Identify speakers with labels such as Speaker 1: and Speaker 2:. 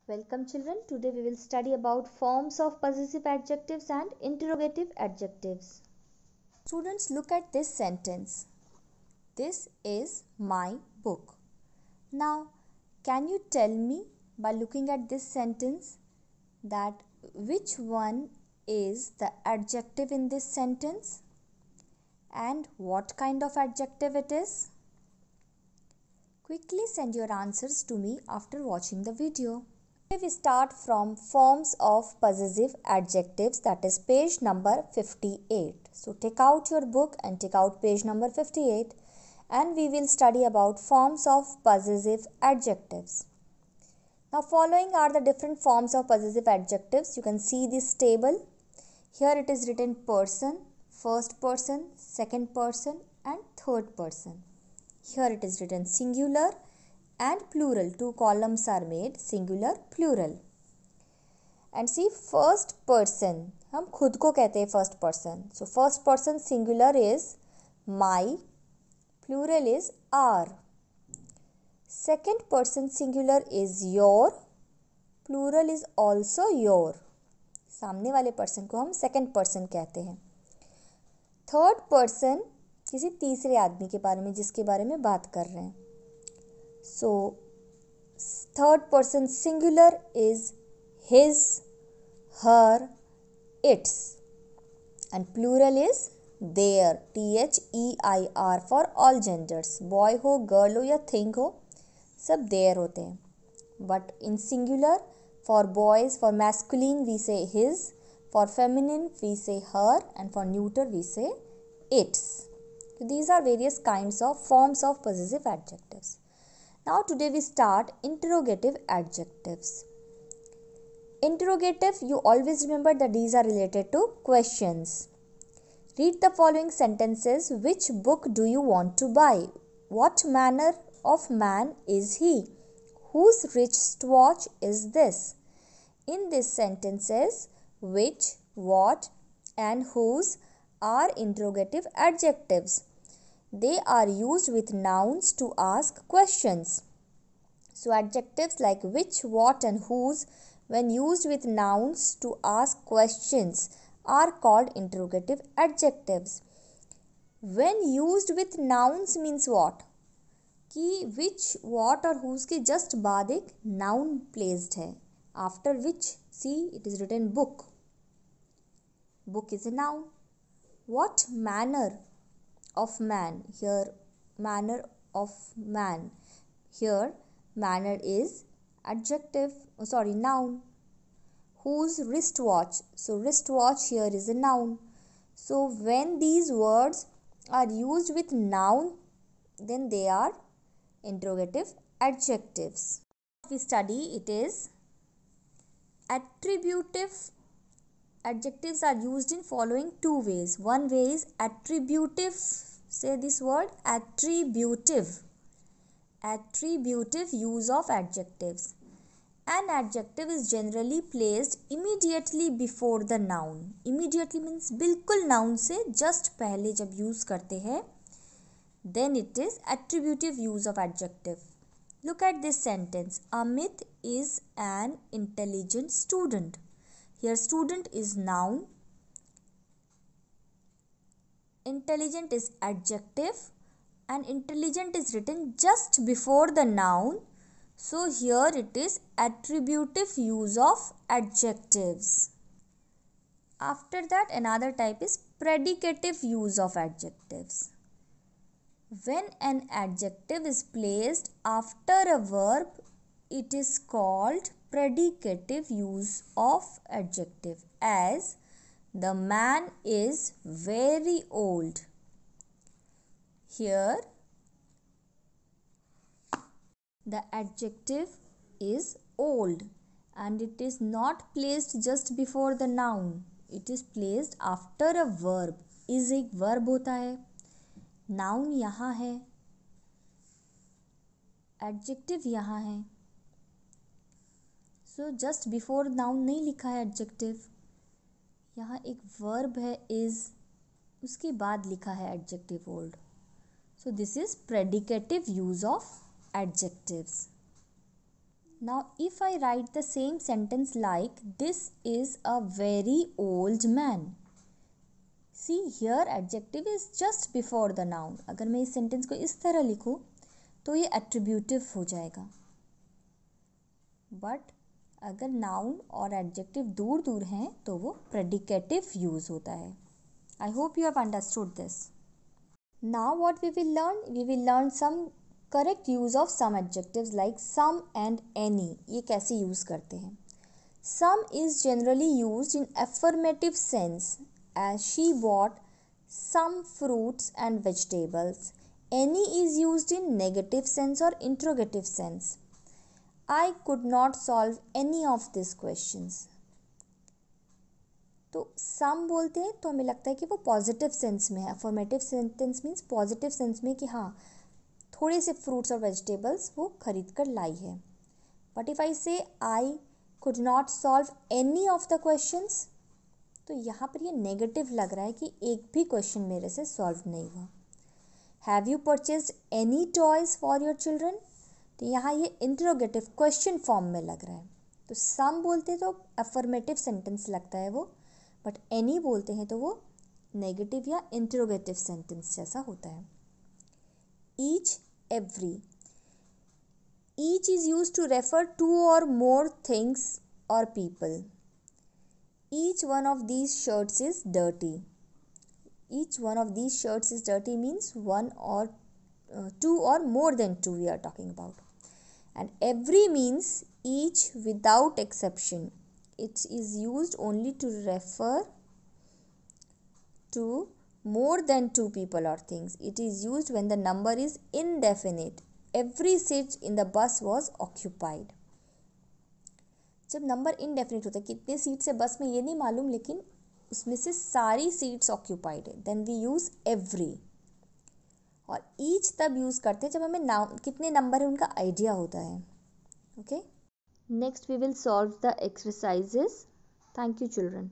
Speaker 1: Welcome children. Today we will study about forms of possessive adjectives and interrogative adjectives. Students, look at this sentence. This is my book. Now, can you tell me by looking at this sentence that which one is the adjective in this sentence and what kind of adjective it is? Quickly send your answers to me after watching the video. We start from forms of possessive adjectives, that is page number 58. So take out your book and take out page number 58 and we will study about forms of possessive adjectives. Now following are the different forms of possessive adjectives. You can see this table. Here it is written person, first person, second person and third person. Here it is written singular and plural. Two columns are made, singular, plural. And see first person, हम खुद को कहते हैं first person. So first person singular is my, plural is our. Second person singular is your, plural is also your. सामने वाले person को हम second person कहते हैं. Third person किसी तीसरे आदमी के बारे में, जिसके बारे में बात कर रहे हैं. So, third person singular is his, her, its. And plural is their, their for all genders. Boy हो, girl हो या thing हो, सब their होते हैं. But in singular, for boys, for masculine we say his, for feminine we say her, and for neuter we say its. So these are various kinds of forms of possessive adjectives. Now today we start interrogative adjectives. Interrogative, you always remember that these are related to questions. Read the following sentences. Which book do you want to buy? What manner of man is he? Whose richest watch is this? In these sentences, which, what and whose are interrogative adjectives. They are used with nouns to ask questions. So adjectives like which, what and whose, when used with nouns to ask questions, are called interrogative adjectives. When used with nouns means what? कि which, what और whose के just बाद एक noun placed है. After which, see it is written book. Book is a noun. What manner of man? Here manner of man. Here manner is adjective, noun. Whose wristwatch? So wristwatch here is a noun. So when these words are used with noun, then they are interrogative adjectives. We study it is attributive. Adjectives are used in following two ways. One way is attributive. Say this word, attributive. Attributive use of adjectives. An adjective is generally placed immediately before the noun. Immediately means बिल्कुल noun से just पहले जब use करते हैं, then it is attributive use of adjective. Look at this sentence. Amit is an intelligent student. Here student is noun, intelligent is adjective, and intelligent is written just before the noun. So here it is attributive use of adjectives. After that another type is predicative use of adjectives. When an adjective is placed after a verb, it is called predicative use of adjective, as the man is very old. Here the adjective is old and it is not placed just before the noun. It is placed after a verb. is एक verb होता है, noun यहाँ है, adjective यहाँ है. So just before noun नहीं लिखा है adjective. यहाँ एक verb है is, उसके बाद लिखा है adjective old. So this is predicative use of adjectives. Now if I write the same sentence like this is a very old man. See here adjective is just before the noun. अगर मैं इस sentence को इस तरह लिखूँ तो ये attributive हो जाएगा. बट अगर नाउन और एडजेक्टिव दूर दूर हैं तो वो प्रेडिकेटिव यूज़ होता है. I hope you have understood this. Now what we will learn some correct use of some adjectives like some and any. ये कैसे यूज़ करते हैं. Some is generally used in affirmative sense as she bought some fruits and vegetables. Any is used in negative sense or interrogative sense. I could not solve any of these questions. तो some बोलते हैं तो हमें लगता है कि वो positive sense में है. Affirmative sentence means positive sense में कि हाँ थोड़े से फ्रूट्स और वेजिटेबल्स वो खरीद कर लाई है. बट इफ़ आई से I could not solve any of the questions तो यहाँ पर ये नेगेटिव लग रहा है कि एक भी क्वेश्चन मेरे से सॉल्व नहीं हुआ. Have you purchased any toys for your children. तो यहाँ ये इंटरोगेटिव क्वेश्चन फॉर्म में लग रहा है. तो सम बोलते तो अफर्मेटिव सेंटेंस लगता है वो. बट एनी बोलते हैं तो वो नेगेटिव या इंटरोगेटिव सेंटेंस जैसा होता है. Each every. Each is used to refer to or more things or people. Each one of these shirts is dirty. Each one of these shirts is dirty means one or two or more than two we are talking about. And every means each without exception. It is used only to refer to more than two people or things. It is used when the number is indefinite. Every seat in the bus was occupied. जब number indefinite होता है कितने seats है बस में ये नहीं मालूम लेकिन उसमें से सारी सीट्स ऑक्यूपाइड है देन वी यूज़ एवरी. और ईच तब यूज़ करते हैं जब हमें नाउन कितने नंबर है उनका आइडिया होता है. Okay next we will solve the exercises. Thank you children.